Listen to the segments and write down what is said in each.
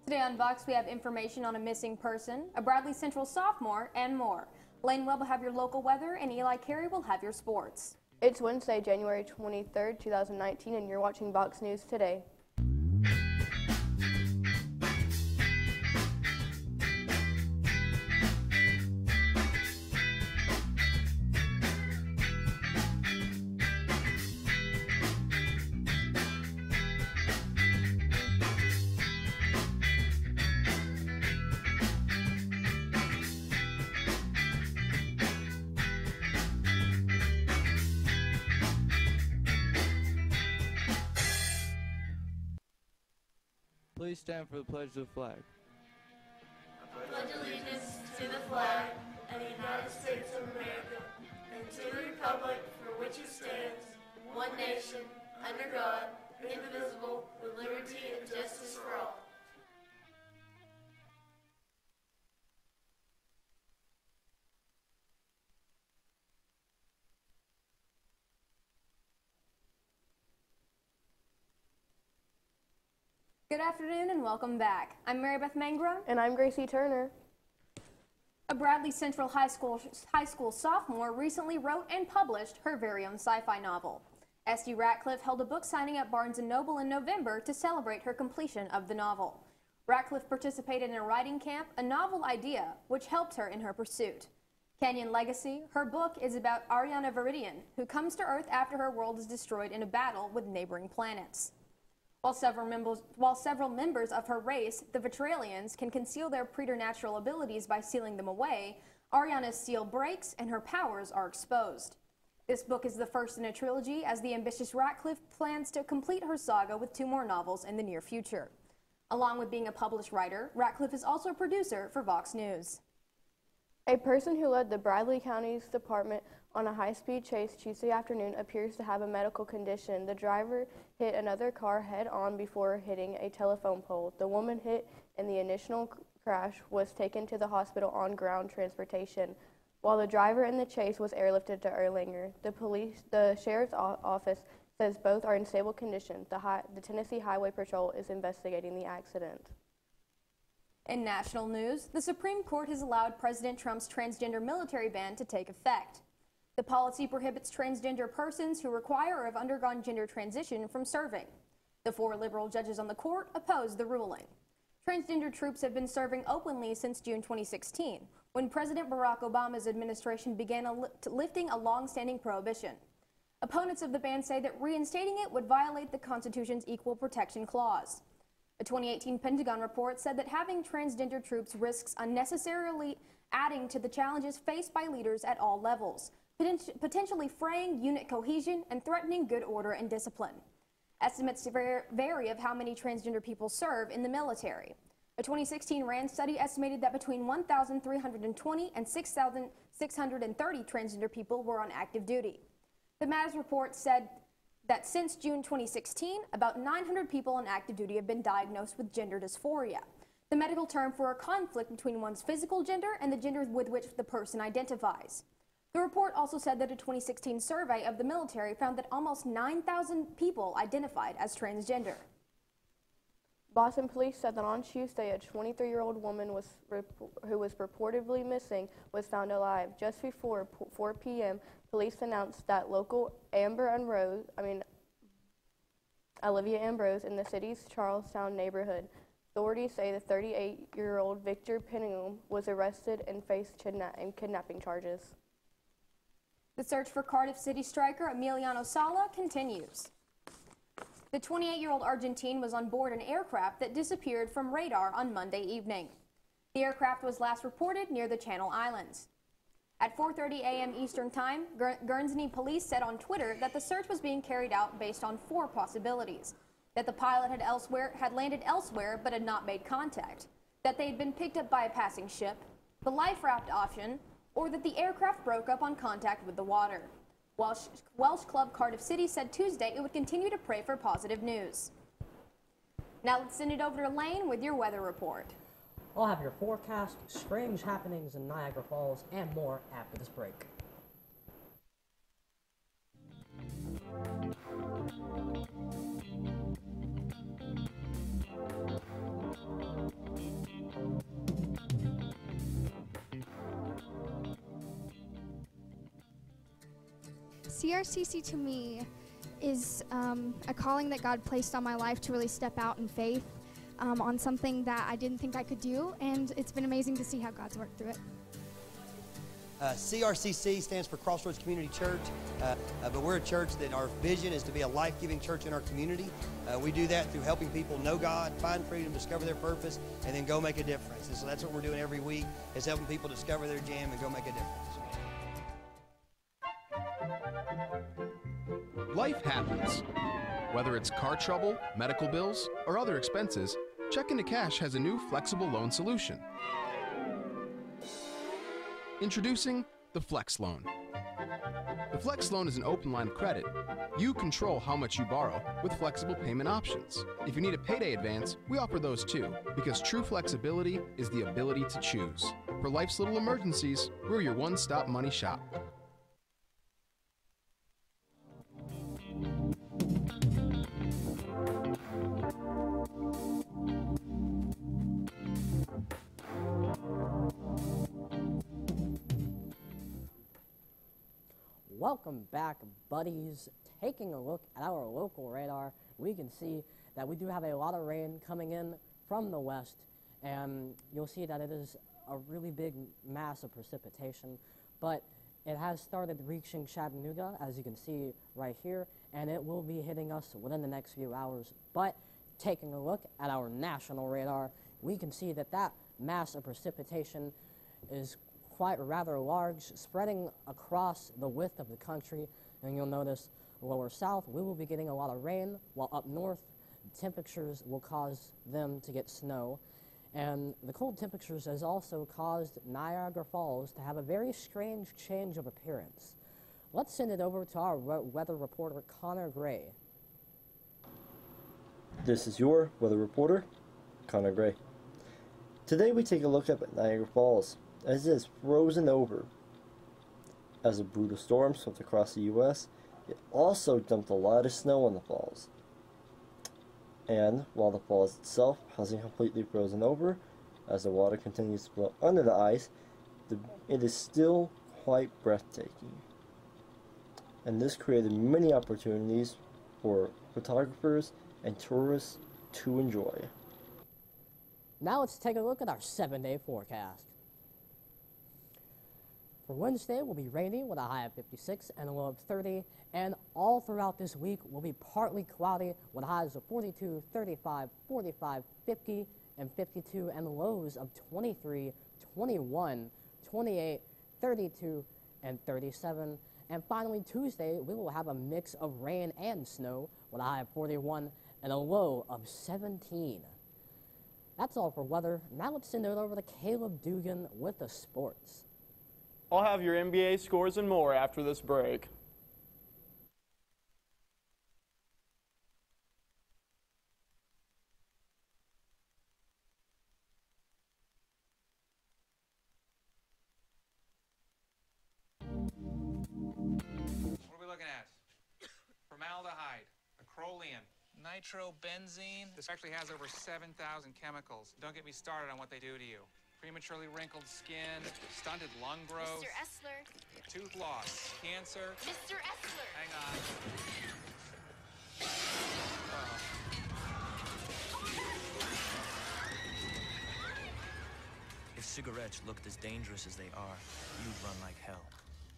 Today on Vox, we have information on a missing person, a Bradley Central sophomore, and more. Lane Webb will have your local weather, and Eli Carey will have your sports. It's Wednesday, January 23rd, 2019, and you're watching Vox News Today. Please stand for the pledge of the flag. I pledge allegiance to the flag of the United States of America and to the republic for which it stands, one nation, under God, indivisible, with liberty and justice for all. Good afternoon and welcome back. I'm Mary Beth Mangra. And I'm Gracie Turner. A Bradley Central High School sophomore recently wrote and published her very own sci-fi novel. SD Ratcliffe held a book signing at Barnes & Noble in November to celebrate her completion of the novel. Ratcliffe participated in a writing camp, A Novel Idea, which helped her in her pursuit. Canyon Legacy, her book is about Ariana Viridian, who comes to Earth after her world is destroyed in a battle with neighboring planets. While several members of her race, the Vitralians, can conceal their preternatural abilities by sealing them away, Ariana's seal breaks and her powers are exposed. This book is the first in a trilogy, as the ambitious Ratcliffe plans to complete her saga with 2 more novels in the near future. Along with being a published writer, Ratcliffe is also a producer for Vox News. A person who led the Bradley County's department on a high-speed chase Tuesday afternoon appears to have a medical condition. The driver hit another car head-on before hitting a telephone pole. The woman hit in the initial crash was taken to the hospital on ground transportation, while the driver in the chase was airlifted to Erlanger. The sheriff's office says both are in stable condition. The Tennessee Highway Patrol is investigating the accident. In national news, the Supreme Court has allowed President Trump's transgender military ban to take effect. The policy prohibits transgender persons who require or have undergone gender transition from serving. The 4 liberal judges on the court opposed the ruling. Transgender troops have been serving openly since June 2016, when President Barack Obama's administration began lifting a long-standing prohibition. Opponents of the ban say that reinstating it would violate the Constitution's Equal Protection Clause. A 2018 Pentagon report said that having transgender troops risks unnecessarily adding to the challenges faced by leaders at all levels, potentially fraying unit cohesion and threatening good order and discipline. Estimates vary of how many transgender people serve in the military. A 2016 RAND study estimated that between 1,320 and 6,630 transgender people were on active duty. The MAS report said that since June 2016, about 900 people on active duty have been diagnosed with gender dysphoria, the medical term for a conflict between one's physical gender and the gender with which the person identifies. The report also said that a 2016 survey of the military found that almost 9,000 people identified as transgender. Boston police said that on Tuesday, a 23-year-old woman who was reportedly missing was found alive. Just before 4 p.m., police announced that local Olivia Ambrose in the city's Charlestown neighborhood. Authorities say the 38-year-old Victor Pinningham was arrested and faced kidnapping charges. The search for Cardiff City striker Emiliano Sala continues. The 28-year-old Argentine was on board an aircraft that disappeared from radar on Monday evening. The aircraft was last reported near the Channel Islands. At 4:30 a.m. Eastern Time, Guernsey police said on Twitter that the search was being carried out based on 4 possibilities: that the pilot had landed elsewhere but had not made contact, that they had been picked up by a passing ship, the life raft option, or that the aircraft broke up on contact with the water. Welsh club Cardiff City said Tuesday it would continue to pray for positive news. Now let's send it over to Lane with your weather report. I'll have your forecast, strange happenings in Niagara Falls, and more after this break. CRCC to me is a calling that God placed on my life to really step out in faith on something that I didn't think I could do, and it's been amazing to see how God's worked through it. CRCC stands for Crossroads Community Church, but we're a church that our vision is to be a life-giving church in our community. We do that through helping people know God, find freedom, discover their purpose, and then go make a difference. And so that's what we're doing every week, is helping people discover their jam and go make a difference. Life happens. Whether it's car trouble, medical bills, or other expenses, Check Into Cash has a new flexible loan solution. Introducing the Flex Loan. The Flex Loan is an open line of credit. You control how much you borrow with flexible payment options. If you need a payday advance, we offer those too, because true flexibility is the ability to choose. For life's little emergencies, we're your one-stop money shop. Welcome back, buddies. Taking a look at our local radar, we can see that we do have a lot of rain coming in from the west, and you'll see that it is a really big mass of precipitation, but it has started reaching Chattanooga, as you can see right here, and it will be hitting us within the next few hours. But taking a look at our national radar, we can see that that mass of precipitation is quite rather large, spreading across the width of the country, and you'll notice lower south we will be getting a lot of rain, while up north temperatures will cause them to get snow. And the cold temperatures has also caused Niagara Falls to have a very strange change of appearance. Let's send it over to our weather reporter, Connor Gray. This is your weather reporter, Connor Gray. Today we take a look at Niagara Falls, as it is frozen over. As a brutal storm swept across the U.S., it also dumped a lot of snow on the falls. And while the falls itself hasn't completely frozen over, as the water continues to flow under the ice, it is still quite breathtaking. And this created many opportunities for photographers and tourists to enjoy. Now let's take a look at our 7-day forecast. For Wednesday, we'll be rainy with a high of 56 and a low of 30, and all throughout this week will be partly cloudy with highs of 42, 35, 45, 50, and 52, and lows of 23, 21, 28, 32, and 37. And finally, Tuesday, we will have a mix of rain and snow with a high of 41 and a low of 17. That's all for weather. Now let's send it over to Caleb Dugan with the sports. I'll have your NBA scores and more after this break. What are we looking at? Formaldehyde, acrolein, nitrobenzene. This actually has over 7,000 chemicals. Don't get me started on what they do to you. Prematurely wrinkled skin, stunted lung growth, Mr. Essler. tooth loss, cancer. Mr. Essler. Hang on. If cigarettes looked as dangerous as they are, you'd run like hell.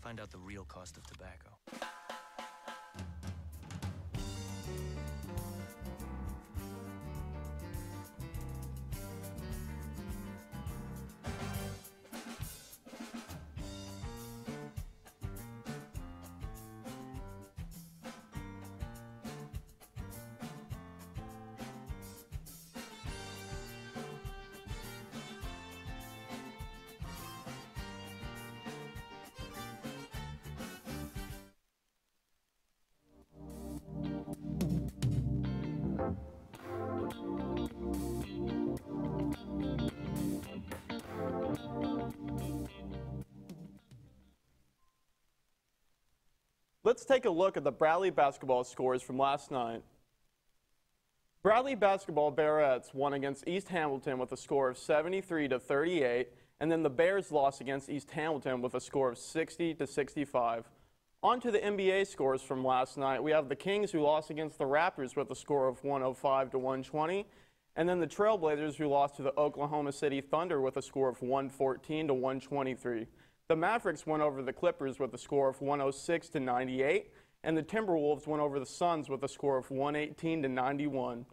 Find out the real cost of tobacco. Let's take a look at the Bradley basketball scores from last night. Bradley basketball Bearettes won against East Hamilton with a score of 73-38, and then the Bears lost against East Hamilton with a score of 60-65. On to the NBA scores from last night. We have the Kings, who lost against the Raptors with a score of 105 to 120. And then the Trailblazers, who lost to the Oklahoma City Thunder with a score of 114 to 123. The Mavericks went over the Clippers with a score of 106 to 98. And the Timberwolves went over the Suns with a score of 118 to 91.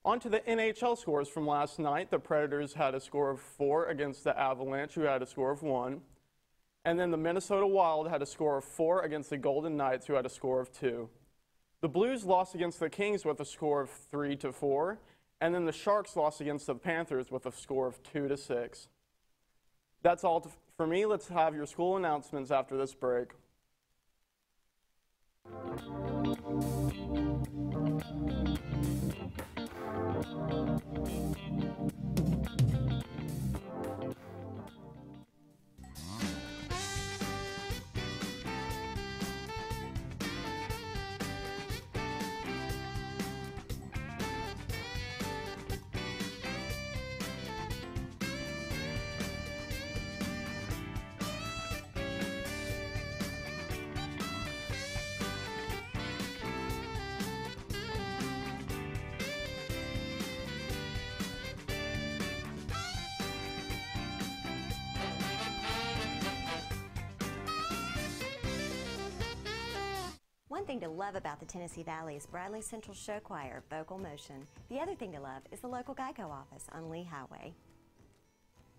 On to the NHL scores from last night. The Predators had a score of 4 against the Avalanche, who had a score of 1. And then the Minnesota Wild had a score of 4 against the Golden Knights, who had a score of 2. The Blues lost against the Kings with a score of 3 to 4. And then the Sharks lost against the Panthers with a score of 2 to 6. That's all for me. Let's have your school announcements after this break. One thing to love about the Tennessee Valley is Bradley Central Show Choir, Vocal Motion. The other thing to love is the local Geico office on Lee Highway.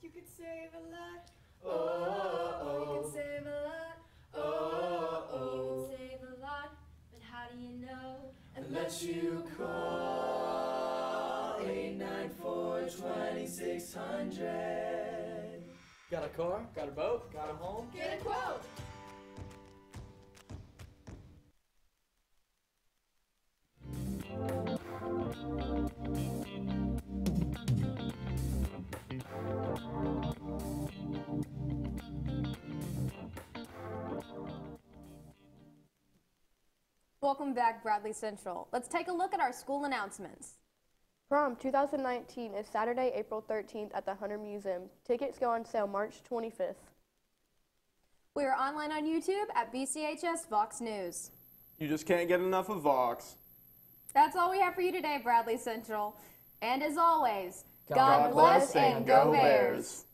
You could save a lot. Oh, you could save a lot. Oh, you could save a lot. But how do you know? Unless you call 894-2600. Got a car? Got a boat? Got a home? Get a quote. Welcome back, Bradley Central. Let's take a look at our school announcements. Prom 2019 is Saturday, April 13th at the Hunter Museum. Tickets go on sale March 25th. We are online on YouTube at BCHS VOX News. You just can't get enough of Vox. That's all we have for you today, Bradley Central. And as always, God bless and go Bears.